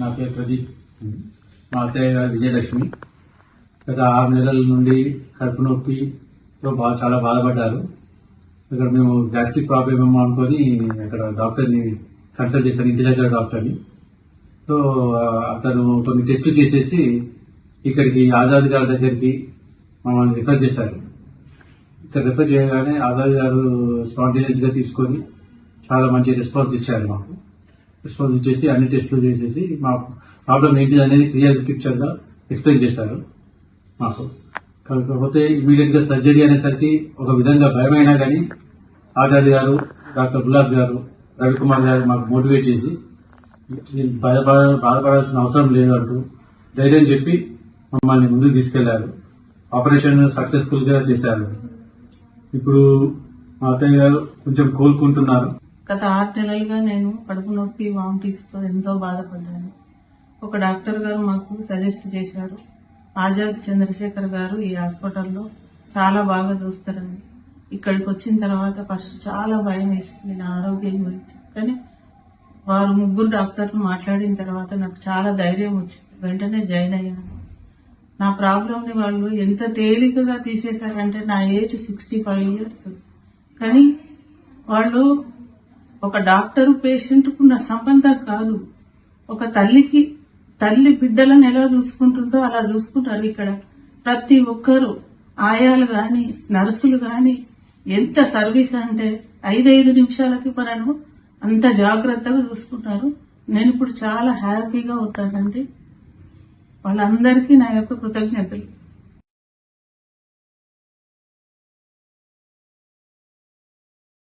నా పేరు ప్రదీప్. మా అత్తయ్య గారు విజయలక్ష్మి. గత 6 నెలల నుండి కడుపు నొప్పితో చాలా బాధపడ్డారు. ఇక్కడ మేము గ్యాస్ట్రిక్ ప్రాబ్లం ఏమో అనుకొని అక్కడ డాక్టర్ని కన్సల్ట్ చేశాను, ఇంటి దగ్గర డాక్టర్ని. సో అతను కొన్ని టెస్టులు చేసేసి ఇక్కడికి ఆజాద్ గారి దగ్గరికి మమ్మల్ని రిఫర్ చేశారు. ఇక్కడ రిఫర్ చేయగానే ఆజాద్ గారు స్పాంటేనియస్గా తీసుకొని చాలా మంచి రెస్పాన్స్ ఇచ్చారు. మాకు రెస్పాన్స్ ఇచ్చేసి అన్ని టెస్టులు చేసేసి మా ప్రాబ్లం ఏంటిది అనేది క్లియర్ పిక్చర్గా ఎక్స్ప్లెయిన్ చేశారు మాకు. కాకపోతే ఇమీడియట్గా సర్జరీ అనేసరికి ఒక విధంగా భయమైనా కానీ ఆచార్య గారు, డాక్టర్ ఉల్లాస్ గారు, రవికుమార్ గారు మాకు మోటివేట్ చేసి బాధపడాల్సిన అవసరం లేదు అంటూ ధైర్యం చెప్పి మమ్మల్ని ముందుకు తీసుకెళ్లారు. ఆపరేషన్ సక్సెస్ఫుల్ గా చేశారు. ఇప్పుడు మా అత్తయ్య గారు కొంచెం కోలుకుంటున్నారు. గత 6 నెలలుగా నేను కడుపు నొప్పి, వామిటింగ్స్ తో ఎంతో బాధపడ్డాను. ఒక డాక్టర్ గారు మాకు సజెస్ట్ చేశారు, ఆజాద్ చంద్రశేఖర్ గారు ఈ హాస్పిటల్లో చాలా బాగా చూస్తారని. ఇక్కడికి వచ్చిన తర్వాత ఫస్ట్ చాలా భయం వేసింది నా ఆరోగ్యం గురించి. కానీ వారు 3 డాక్టర్లు మాట్లాడిన తర్వాత నాకు చాలా ధైర్యం వచ్చింది. వెంటనే జాయిన్ అయ్యాను. నా ప్రాబ్లంని వాళ్ళు ఎంత తేలికగా తీసేశారంటే, నా ఏజ్ 65 ఇయర్స్, కానీ వాళ్ళు ఒక డాక్టర్ పేషెంట్ కున్న సంబంధం కాదు, ఒక తల్లి బిడ్డలను ఎలా చూసుకుంటుందో అలా చూసుకుంటారు. ఇక్కడ ప్రతి ఒక్కరు, ఆయాలు గాని, నర్సులు గాని ఎంత సర్వీస్ అంటే 5 నిమిషాలకి మనను అంత జాగ్రత్తగా చూసుకుంటారు. నేను ఇప్పుడు చాలా హ్యాపీగా ఉంటానండి. వాళ్ళందరికీ నా యొక్క కృతజ్ఞతలు.